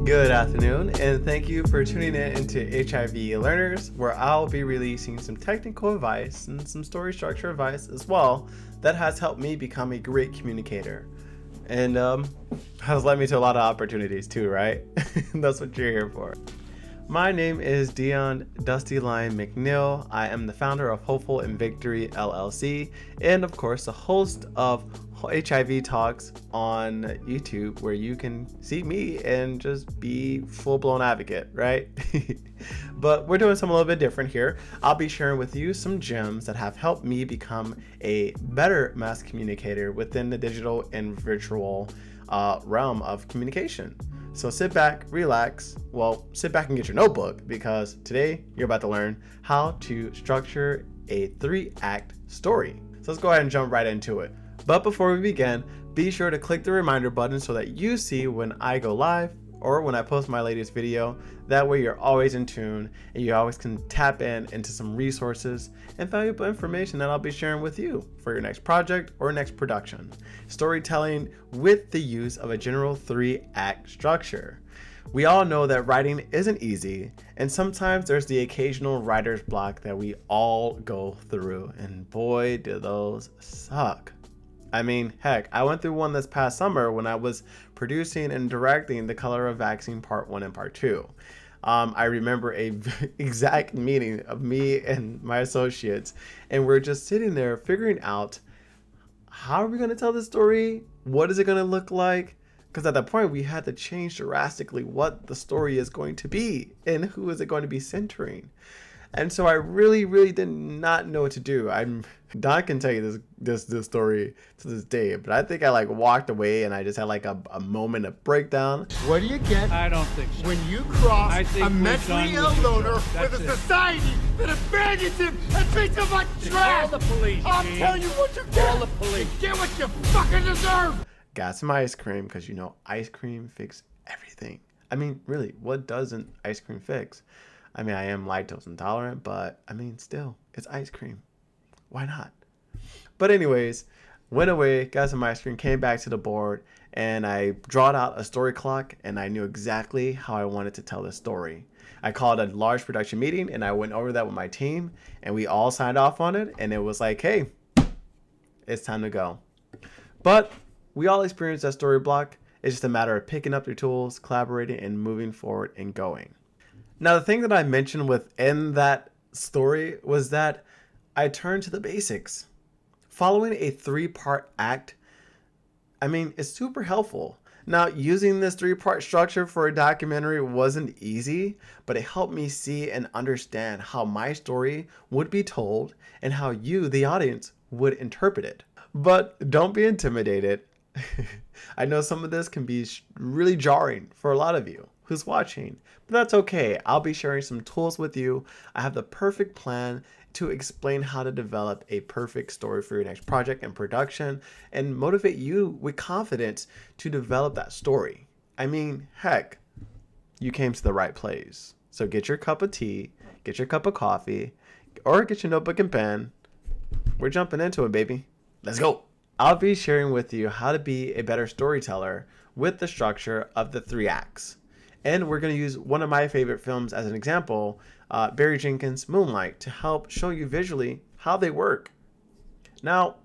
Good afternoon, and thank you for tuning in into HIV Learners, where I'll be releasing some technical advice and some story structure advice as well that has helped me become a great communicator. And has led me to a lot of opportunities too, right? That's what you're here for. My name is Dion Dusty Lion McNeal. I am the founder of Hopeful in Victory LLC, and of course the host of HIV Talks on YouTube, where you can see me and just be full-blown advocate, right? But we're doing something a little bit different here. I'll be sharing with you some gems that have helped me become a better mass communicator within the digital and virtual realm of communication. So sit back, relax, sit back and get your notebook, because today you're about to learn how to structure a 3-act story. So let's go ahead and jump right into it. But before we begin, be sure to click the reminder button so that you see when I go live or when I post my latest video. That way you're always in tune and you always can tap into some resources and valuable information that I'll be sharing with you for your next project or next production. Storytelling with the use of a general 3-act structure. We all know that writing isn't easy, and sometimes there's the occasional writer's block that we all go through, and boy, do those suck. I mean, heck, I went through one this past summer when I was producing and directing The Color of Vaccine Part 1 and Part 2. I remember a exact meeting of me and my associates, and we're just sitting there figuring out, how are we going to tell this story? What is it going to look like? Because at that point, we had to change drastically what the story is going to be and who is it going to be centering. And so I really did not know what to do. Don can tell you this story to this day, but I think I walked away and I just had a moment of breakdown. What do you get? I don't think so. When you cross a mentally ill loner with a society that abandons him and treats him like trash? Call the police. I'll tell you what you get. Call the police. You get what you fucking deserve. Got some ice cream, because ice cream fixes everything. I mean, really, what doesn't ice cream fix? I mean, I am lactose intolerant, but I mean, still, it's ice cream. Why not? But anyways, went away, got some ice cream, came back to the board, and I drawed out a story clock, and I knew exactly how I wanted to tell this story. I called a large production meeting, and I went over that with my team, and we all signed off on it, and it was like, hey, it's time to go. But we all experience that story block. It's just a matter of picking up your tools, collaborating, and moving forward and going. Now, the thing that I mentioned within that story was that I turned to the basics. Following a 3-part act, it's super helpful. Now, using this 3-part structure for a documentary wasn't easy, but it helped me see and understand how my story would be told and how you, the audience, would interpret it. But don't be intimidated. I know some of this can be really jarring for a lot of you who's watching, but that's okay. I'll be sharing some tools with you. I have the perfect plan to explain how to develop a perfect story for your next project and production and motivate you with confidence to develop that story. I mean, heck, you came to the right place. So get your cup of tea, get your cup of coffee, or get your notebook and pen. We're jumping into it, baby. Let's go. I'll be sharing with you how to be a better storyteller with the structure of the 3 acts. And we're going to use one of my favorite films as an example, Barry Jenkins' Moonlight, to help show you visually how they work. Now,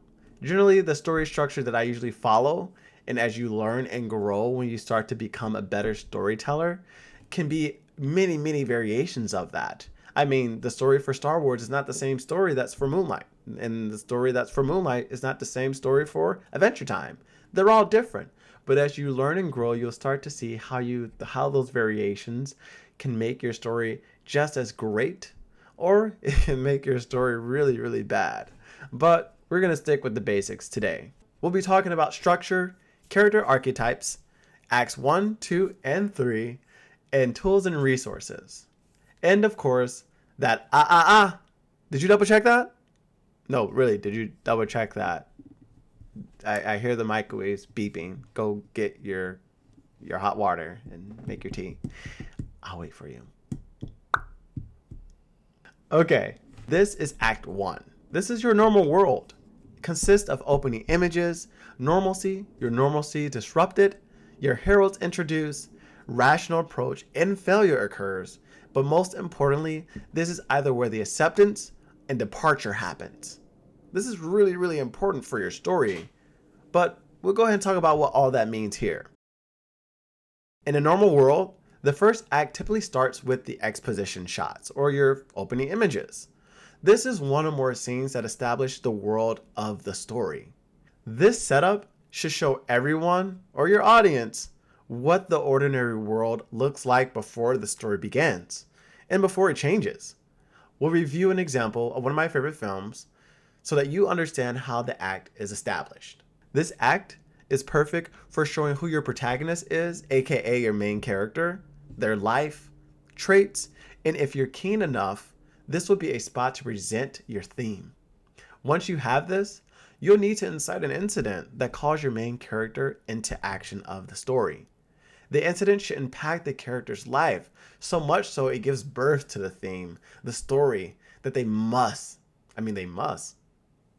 generally the story structure that I usually follow, and as you learn and grow when you start to become a better storyteller, can be many variations of that. I mean, the story for Star Wars is not the same story that's for Moonlight. And the story that's for Moonlight is not the same story for Adventure Time. They're all different. But as you learn and grow, you'll start to see how those variations can make your story just as great, or it can make your story really bad. But we're going to stick with the basics today. We'll be talking about structure, character archetypes, acts 1, 2, and 3, and tools and resources. And of course, that Did you double check that? No, really, did you double check that? I hear the microwaves beeping. Go get your hot water and make your tea. I'll wait for you. Okay, this is Act 1. This is your normal world. It consists of opening images, normalcy, your normalcy disrupted, your heralds introduced, rational approach, and failure occurs. But most importantly, this is either where the acceptance and departure happens. This is really, really important for your story. But we'll go ahead and talk about what all that means here. In a normal world, the first act typically starts with the exposition shots, or your opening images. This is one or more scenes that establish the world of the story. This setup should show everyone, or your audience, what the ordinary world looks like before the story begins, and before it changes. We'll review an example of one of my favorite films so that you understand how the act is established. This act is perfect for showing who your protagonist is, aka your main character, their life, traits, and if you're keen enough, this will be a spot to present your theme. Once you have this, you'll need to incite an incident that calls your main character into action of the story. The incident should impact the character's life, so much so it gives birth to the theme, the story, that they must,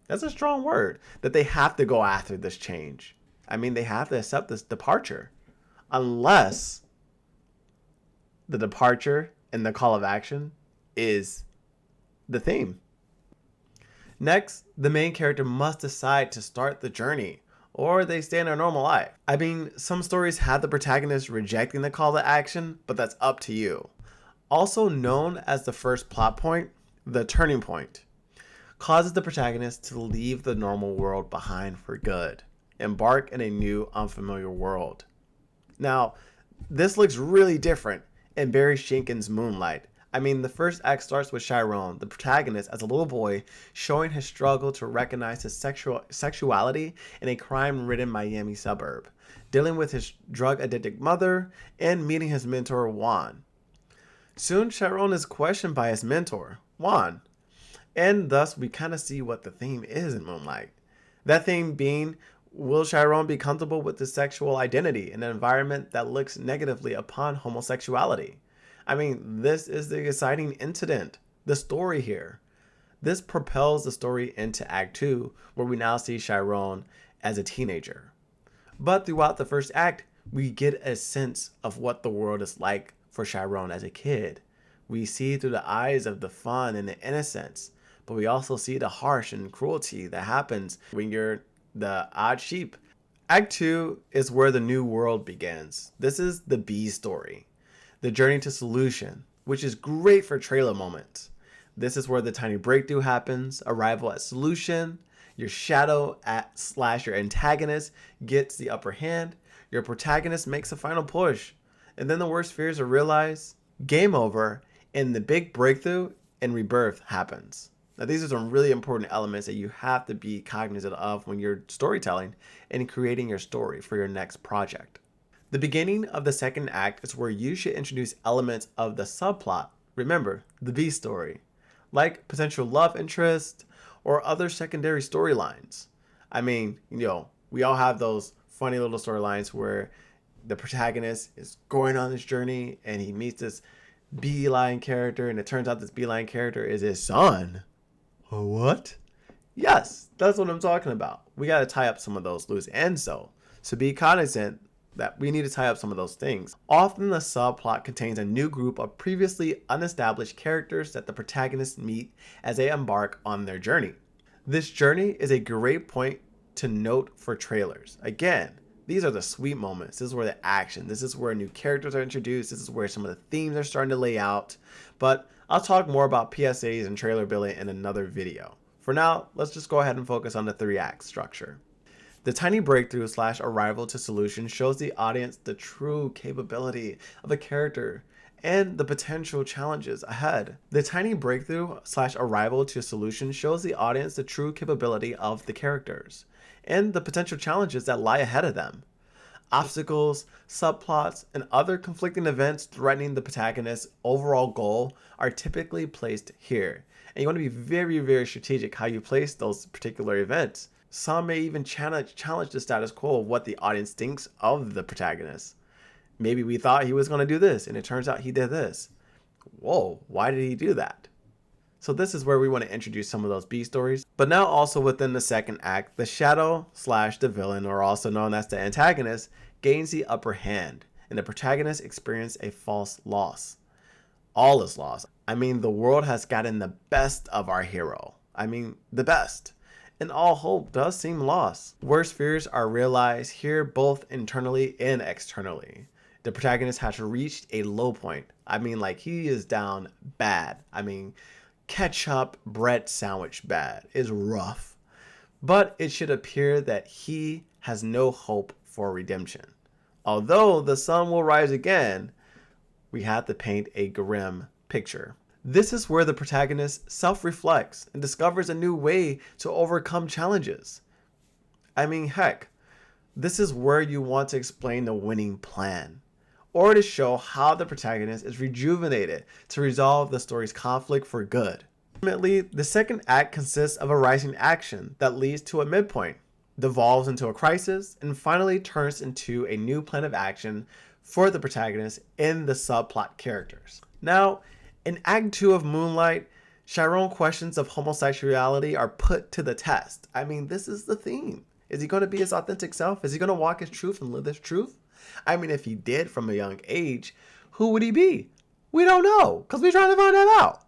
that's a strong word, that they have to go after this change. They have to accept this departure. Unless the departure and the call of action is the theme. Next, the main character must decide to start the journey, or they stay in their normal life. Some stories have the protagonist rejecting the call to action, but that's up to you. Also known as the first plot point, the turning point, causes the protagonist to leave the normal world behind for good, embark in a new unfamiliar world. Now, this looks really different in Barry Jenkins' Moonlight. The first act starts with Chiron, the protagonist, as a little boy, showing his struggle to recognize his sexuality in a crime-ridden Miami suburb, dealing with his drug-addicted mother, and meeting his mentor, Juan. Soon, Chiron is questioned by his mentor, Juan, and thus we kind of see what the theme is in Moonlight. That theme being, will Chiron be comfortable with his sexual identity in an environment that looks negatively upon homosexuality? This is the exciting incident, the story here. This propels the story into Act 2, where we now see Chiron as a teenager. But throughout the first act, we get a sense of what the world is like for Chiron as a kid. We see through the eyes of the fun and the innocence, but we also see the harsh and cruelty that happens when you're the odd sheep. Act 2 is where the new world begins. This is the B story. The journey to solution, which is great for trailer moments. This is where the tiny breakthrough happens, arrival at solution, your shadow / your antagonist gets the upper hand, your protagonist makes a final push, and then the worst fears are realized, game over, and the big breakthrough and rebirth happens. Now, these are some really important elements that you have to be cognizant of when you're storytelling and creating your story for your next project. The beginning of the second act is where you should introduce elements of the subplot, remember, the B story, like potential love interest or other secondary storylines. We all have those funny little storylines where the protagonist is going on this journey and he meets this beeline character, and it turns out this beeline character is his son. What? Yes, that's what I'm talking about. We got to tie up some of those loose ends, so be cognizant that we need to tie up some of those things. Often the subplot contains a new group of previously unestablished characters that the protagonists meet as they embark on their journey. This journey is a great point to note for trailers. Again, these are the sweet moments. This is where the action, this is where new characters are introduced, this is where some of the themes are starting to lay out. But I'll talk more about PSAs and trailer building in another video. For now, let's just go ahead and focus on the 3-act structure. The tiny breakthrough / arrival to solution shows the audience the true capability of a character and the potential challenges ahead. The tiny breakthrough / arrival to solution shows the audience the true capability of the characters and the potential challenges that lie ahead of them. Obstacles, subplots, and other conflicting events threatening the protagonist's overall goal are typically placed here. And you want to be very, very strategic how you place those particular events. Some may even challenge the status quo of what the audience thinks of the protagonist. Maybe we thought he was going to do this, and it turns out he did this. Whoa, why did he do that? So this is where we want to introduce some of those B stories. But now also within the second act, the shadow / the villain, or also known as the antagonist, gains the upper hand. and the protagonist experiences a false loss. All is lost. I mean, the world has gotten the best of our hero. I mean, the best. And all hope does seem lost. Worst fears are realized here both internally and externally. The protagonist has reached a low point. I mean, like, he is down bad. I mean, ketchup bread sandwich bad is rough. But it should appear that he has no hope for redemption. Although the sun will rise again, we have to paint a grim picture. This is where the protagonist self-reflects and discovers a new way to overcome challenges. I mean, heck, this is where you want to explain the winning plan, or to show how the protagonist is rejuvenated to resolve the story's conflict for good. Ultimately, the second act consists of a rising action that leads to a midpoint, devolves into a crisis, and finally turns into a new plan of action for the protagonist and the subplot characters. Now, in Act 2 of Moonlight, Chiron questions of homosexuality are put to the test. I mean, this is the theme. Is he going to be his authentic self? Is he going to walk his truth and live his truth? I mean, if he did from a young age, who would he be? We don't know, because we're trying to find that out.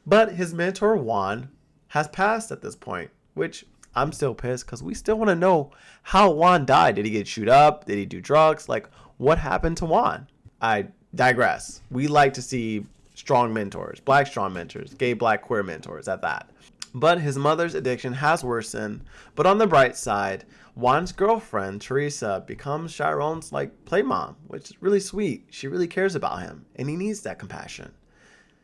But his mentor, Juan, has passed at this point, which I'm still pissed because we still want to know how Juan died. Did he get shoot up? Did he do drugs? Like, what happened to Juan? I digress. We like to see strong mentors, black strong mentors, gay, black, queer mentors at that. But his mother's addiction has worsened. But on the bright side, Juan's girlfriend, Teresa, becomes Chiron's play mom, which is really sweet. She really cares about him, and he needs that compassion.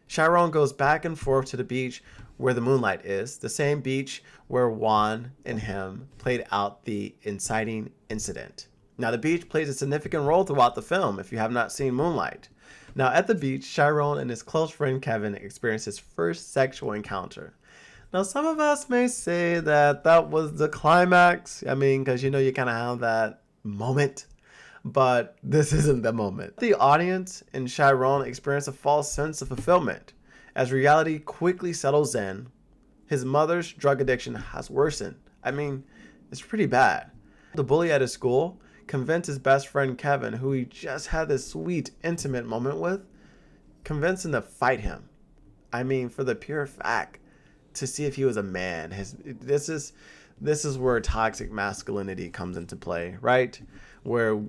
Chiron goes back and forth to the beach where the moonlight is, the same beach where Juan and him played out the inciting incident. Now, the beach plays a significant role throughout the film if you have not seen Moonlight. Now, at the beach, Chiron and his close friend Kevin experience his first sexual encounter. Now, some of us may say that that was the climax. I mean, because you kind of have that moment. But this isn't the moment. The audience and Chiron experience a false sense of fulfillment. As reality quickly settles in, his mother's drug addiction has worsened. I mean, it's pretty bad. The bully at his school convinced his best friend Kevin, who he just had this sweet, intimate moment with, convinced him to fight him. I mean, for the pure fact, to see if he was a man. This is where toxic masculinity comes into play, right? Where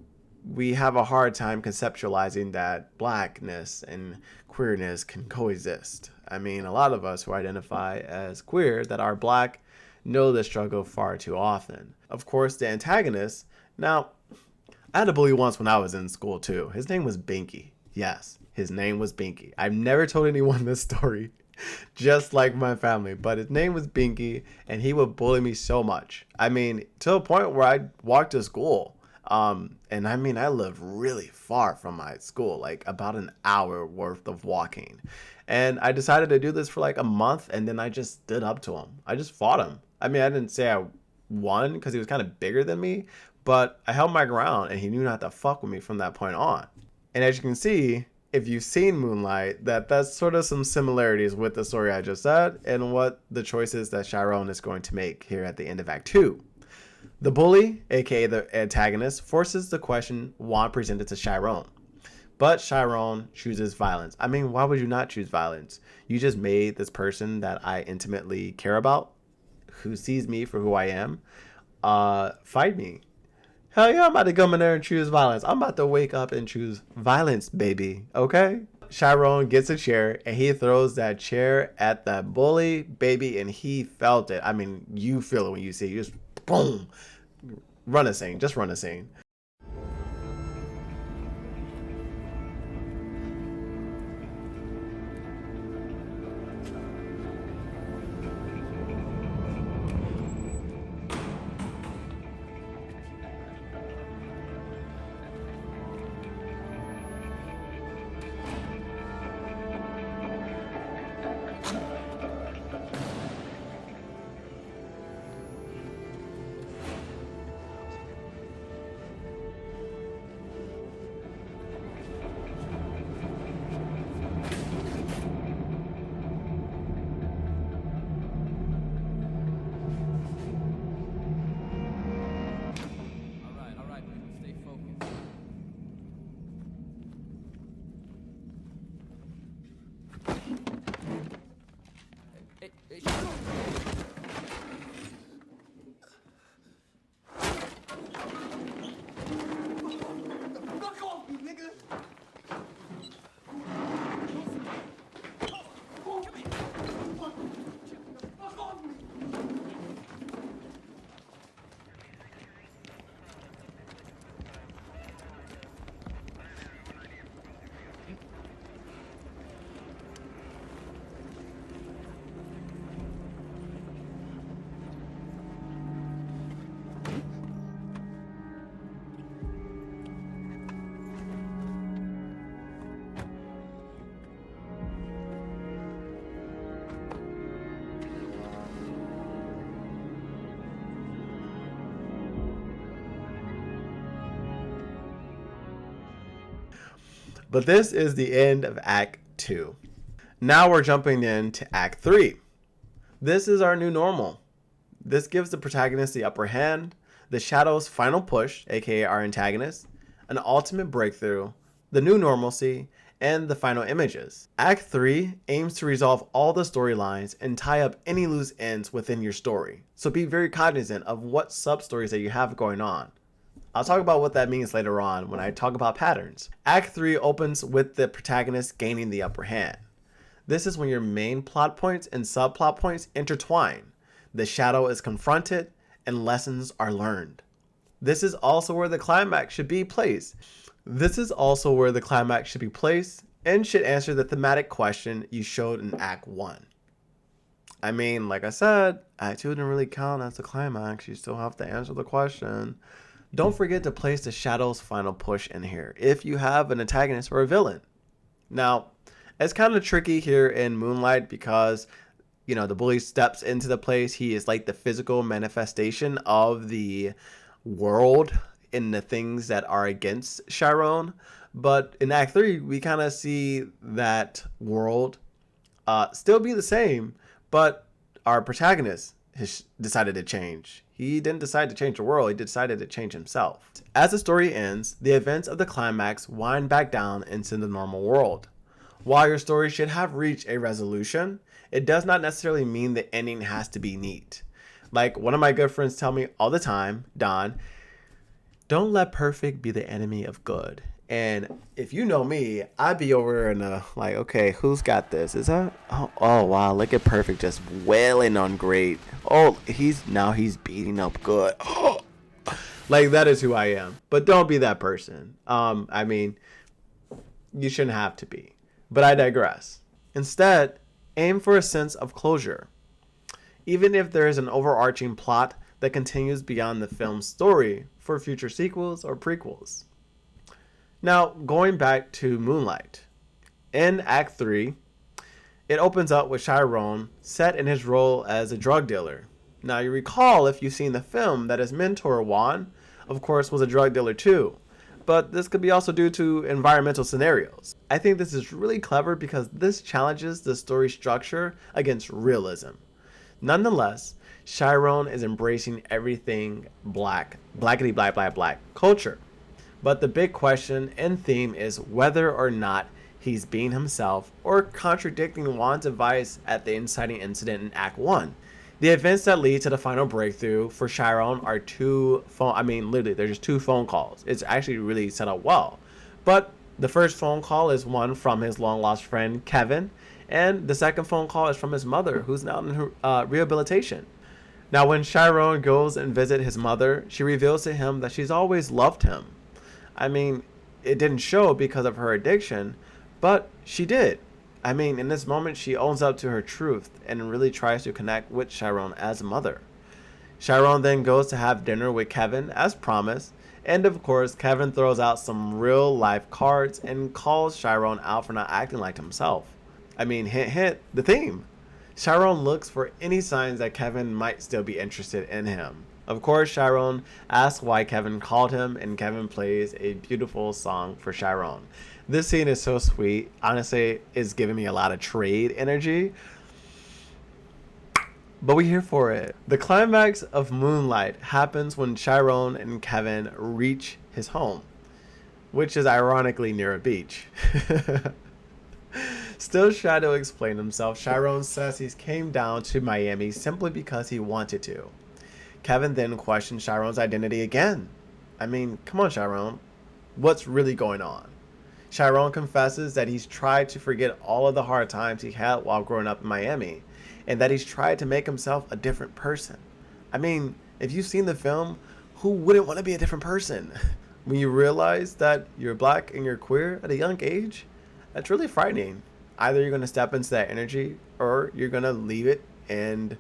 we have a hard time conceptualizing that blackness and queerness can coexist. I mean, a lot of us who identify as queer that are black know this struggle far too often. Of course, the antagonist, now, I had a bully once when I was in school too. His name was Binky. Yes, his name was Binky. I've never told anyone this story, just like my family, but his name was Binky, and he would bully me so much. I mean, to a point where I walked to school. And I mean, I lived really far from my school, like about an hour worth of walking. And I decided to do this for like a month, and then I just stood up to him. I just fought him. I mean, I didn't say I won because he was kind of bigger than me, but I held my ground, and he knew not to fuck with me from that point on. And as you can see, if you've seen Moonlight, that's sort of some similarities with the story I just said and what the choices that Chiron is going to make here at the end of Act 2. The bully, aka the antagonist, forces the question Juan presented to Chiron. But Chiron chooses violence. I mean, why would you not choose violence? You just made this person that I intimately care about, who sees me for who I am, fight me. Hell yeah, I'm about to come in there and choose violence. I'm about to wake up and choose violence, baby. Okay? Chiron gets a chair, and he throws that chair at the bully, baby, and he felt it. I mean, you feel it when you see it. You just boom. Run a scene. Just run a scene. But this is the end of Act 2. Now we're jumping into Act 3. This is our new normal. This gives the protagonist the upper hand, the Shadow's final push, aka our antagonist, an ultimate breakthrough, the new normalcy, and the final images. Act 3 aims to resolve all the storylines and tie up any loose ends within your story. So be very cognizant of what sub-stories that you have going on. I'll talk about what that means later on when I talk about patterns. Act 3 opens with the protagonist gaining the upper hand. This is when your main plot points and subplot points intertwine. The Shadow is confronted and lessons are learned. This is also where the climax should be placed. and should answer the thematic question you showed in Act 1. I mean, like I said, Act 2 didn't really count as the climax. You still have to answer the question. Don't forget to place the Shadow's final push in here if you have an antagonist or a villain. Now, it's kind of tricky here in Moonlight because, the bully steps into the place. He is like the physical manifestation of the world in the things that are against Chiron. But in Act 3, we kind of see that world still be the same, but our protagonist has decided to change. He didn't decide to change the world, he decided to change himself. As the story ends, the events of the climax wind back down into the normal world. While your story should have reached a resolution, it does not necessarily mean the ending has to be neat. Like one of my good friends tell me all the time, Don, don't let perfect be the enemy of good. And if you know me, I'd be over in like, okay, who's got this? Is that? Oh wow, look at perfect just wailing on great. Oh, he's beating up good. Oh. Like that is who I am. But don't be that person. I mean, you shouldn't have to be. But I digress. Instead, aim for a sense of closure. Even if there is an overarching plot that continues beyond the film's story for future sequels or prequels. Now, going back to Moonlight. In Act 3, it opens up with Chiron set in his role as a drug dealer. Now, you recall, if you've seen the film, that his mentor, Juan, of course, was a drug dealer too. But this could be also due to environmental scenarios. I think this is really clever because this challenges the story structure against realism. Nonetheless, Chiron is embracing everything black, blackity black, black, black culture. But the big question and theme is whether or not he's being himself or contradicting Juan's advice at the inciting incident in Act 1. The events that lead to the final breakthrough for Chiron are they're just two phone calls. It's actually really set up well. But the first phone call is one from his long-lost friend, Kevin, and the second phone call is from his mother, who's now in her rehabilitation. Now, when Chiron goes and visits his mother, she reveals to him that she's always loved him. I mean, it didn't show because of her addiction, but she did. I mean, in this moment, she owns up to her truth and really tries to connect with Chiron as a mother. Chiron then goes to have dinner with Kevin as promised, and of course, Kevin throws out some real-life cards and calls Chiron out for not acting like himself. I mean, hint, hint, the theme. Chiron looks for any signs that Kevin might still be interested in him. Of course, Chiron asks why Kevin called him, and Kevin plays a beautiful song for Chiron. This scene is so sweet. Honestly, it's giving me a lot of trade energy. But we're here for it. The climax of Moonlight happens when Chiron and Kevin reach his home, which is ironically near a beach. Still trying to explain himself, Chiron says he came down to Miami simply because he wanted to. Kevin then questions Chiron's identity again. I mean, come on, Chiron. What's really going on? Chiron confesses that he's tried to forget all of the hard times he had while growing up in Miami, and that he's tried to make himself a different person. I mean, if you've seen the film, who wouldn't want to be a different person? When you realize that you're black and you're queer at a young age, that's really frightening. Either you're going to step into that energy or you're going to leave it and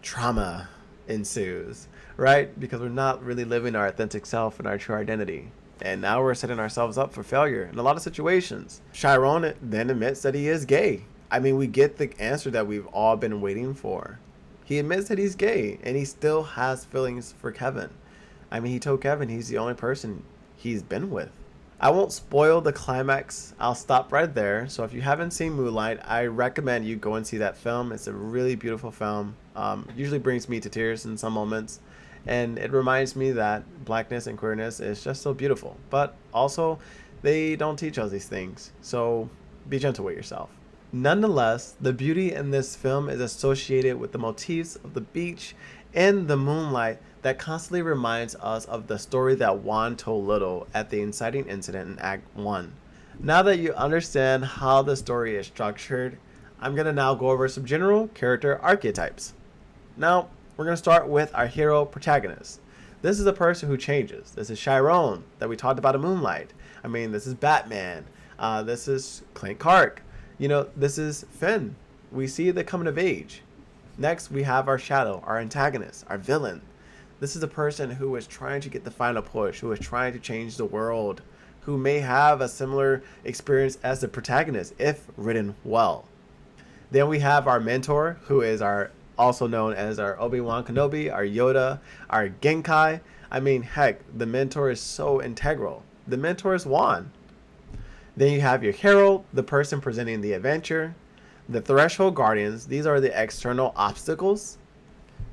trauma ensues, right? Because we're not really living our authentic self and our true identity. And now we're setting ourselves up for failure in a lot of situations. Chiron then admits that he is gay. I mean, we get the answer that we've all been waiting for. He admits that he's gay and he still has feelings for Kevin. I mean, he told Kevin he's the only person he's been with. I won't spoil the climax. I'll stop right there. So if you haven't seen Moonlight, I recommend you go and see that film. It's a really beautiful film. Usually brings me to tears in some moments. And it reminds me that blackness and queerness is just so beautiful. But also, they don't teach us these things. So be gentle with yourself. Nonetheless, the beauty in this film is associated with the motifs of the beach and the moonlight that constantly reminds us of the story that Juan told Little at the inciting incident in Act 1. Now that you understand how the story is structured, I'm going to now go over some general character archetypes. Now, we're going to start with our hero protagonist. This is a person who changes. This is Chiron that we talked about in Moonlight. I mean, this is Batman. This is Clint Clark. This is Finn. We see the coming of age. Next, we have our shadow, our antagonist, our villain. This is a person who is trying to get the final push, who is trying to change the world, who may have a similar experience as the protagonist, if written well. Then we have our mentor, who is also known as our Obi-Wan Kenobi, our Yoda, our Genkai. I mean, heck, the mentor is so integral. The mentor is Juan. Then you have your herald, the person presenting the adventure. The threshold guardians, these are the external obstacles.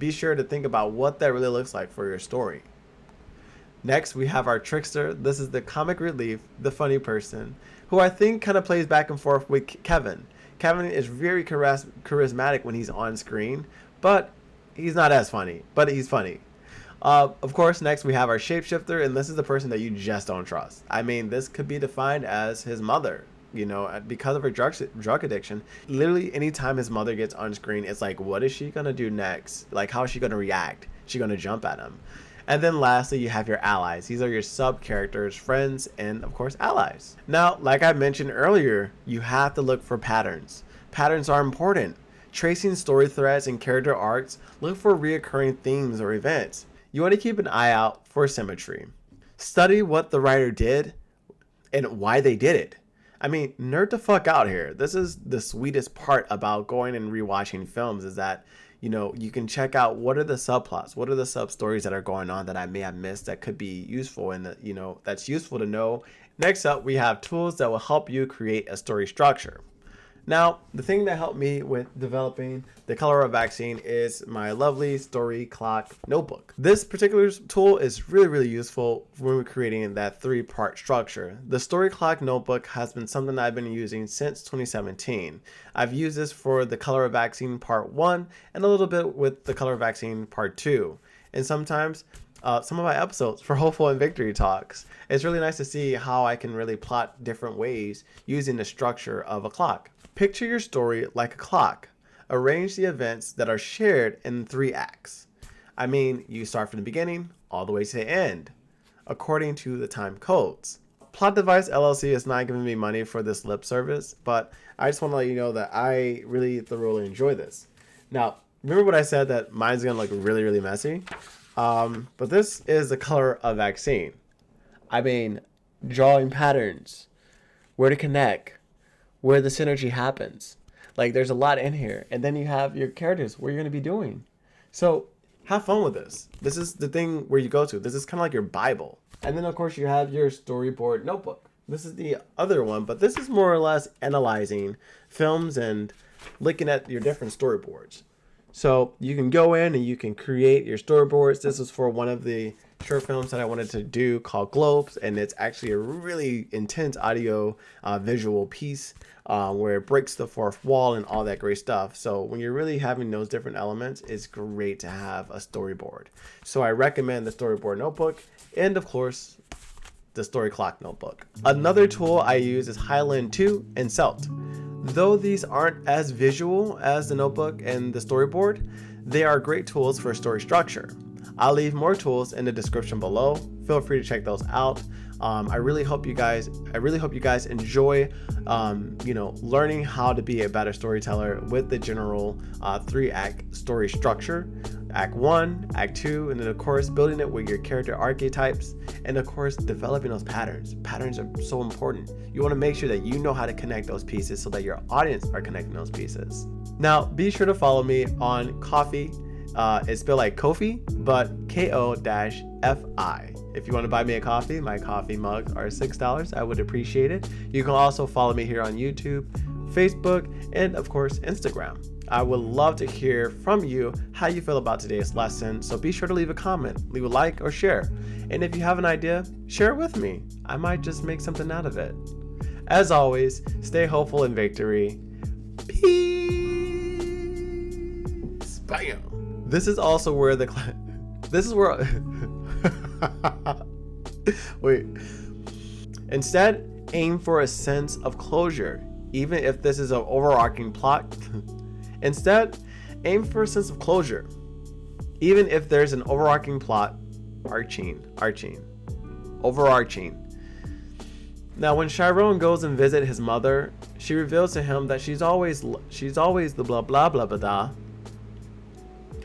Be sure to think about what that really looks like for your story. Next, we have our trickster. This is the comic relief, the funny person, who I think kind of plays back and forth with Kevin. Kevin is very charismatic when he's on screen, but he's not as funny, but he's funny. Of course, next we have our shapeshifter, and this is the person that you just don't trust. I mean, this could be defined as his mother. Because of her drug addiction, literally anytime his mother gets on screen, it's like, what is she gonna do next? Like, how is she gonna react? Is she gonna jump at him? And then lastly, you have your allies. These are your sub characters, friends, and of course allies. Now, like I mentioned earlier, you have to look for patterns. Patterns are important. Tracing story threads and character arcs, look for reoccurring themes or events. You want to keep an eye out for symmetry. Study what the writer did and why they did it. I mean, nerd the fuck out here. This is the sweetest part about going and rewatching films, is that, you can check out what are the subplots, what are the sub stories that are going on that I may have missed that could be useful and that's useful to know. Next up, we have tools that will help you create a story structure. Now, the thing that helped me with developing the Color of Vaccine is my lovely Story Clock Notebook. This particular tool is really, really useful when we're creating that 3-part structure. The Story Clock Notebook has been something I've been using since 2017. I've used this for the Color of Vaccine Part 1 and a little bit with the Color of Vaccine Part 2. And sometimes some of my episodes for Hopeful and Victory Talks. It's really nice to see how I can really plot different ways using the structure of a clock. Picture your story like a clock. Arrange the events that are shared in 3 acts. I mean, you start from the beginning all the way to the end, according to the time codes. Plot Device LLC is not giving me money for this lip service, but I just want to let you know that I really thoroughly enjoy this. Now, remember what I said, that mine's going to look really, really messy? But this is the Color of Vaccine. I mean, drawing patterns, where to connect, where the synergy happens. Like, there's a lot in here. And then you have your characters, what you're going to be doing. So have fun with this. This is the thing where you go to. This is kind of like your Bible. And then, of course, you have your Storyboard Notebook. This is the other one, but this is more or less analyzing films and looking at your different storyboards. So you can go in and you can create your storyboards. This is for one of the short films that I wanted to do called Globes, and it's actually a really intense audio visual piece where it breaks the fourth wall and all that great stuff. So when you're really having those different elements, it's great to have a storyboard. So I recommend the Storyboard Notebook and, of course, the Story Clock Notebook. Another tool I use is Highland 2 and Celt. Though these aren't as visual as the notebook and the storyboard, they are great tools for story structure. I'll leave more tools in the description below. Feel free to check those out. I really hope you guys enjoy, learning how to be a better storyteller with the general 3-act story structure. Act 1, Act 2, and then of course building it with your character archetypes, and of course developing those patterns. Patterns are so important. You want to make sure that you know how to connect those pieces so that your audience are connecting those pieces. Now, be sure to follow me on Coffee, It's spelled like Kofi, but KO-FI. If you want to buy me a coffee, my coffee mugs are $6. I would appreciate it. You can also follow me here on YouTube, Facebook, and of course, Instagram. I would love to hear from you how you feel about today's lesson. So be sure to leave a comment, leave a like, or share. And if you have an idea, share it with me. I might just make something out of it. As always, stay hopeful in victory. Peace. Bam. This is also where wait. Instead, aim for a sense of closure, even if this is an overarching plot. Instead, aim for a sense of closure, even if there's an overarching plot. Overarching. Now, when Chiron goes and visit his mother, she reveals to him that she's always the blah blah blah blah blah.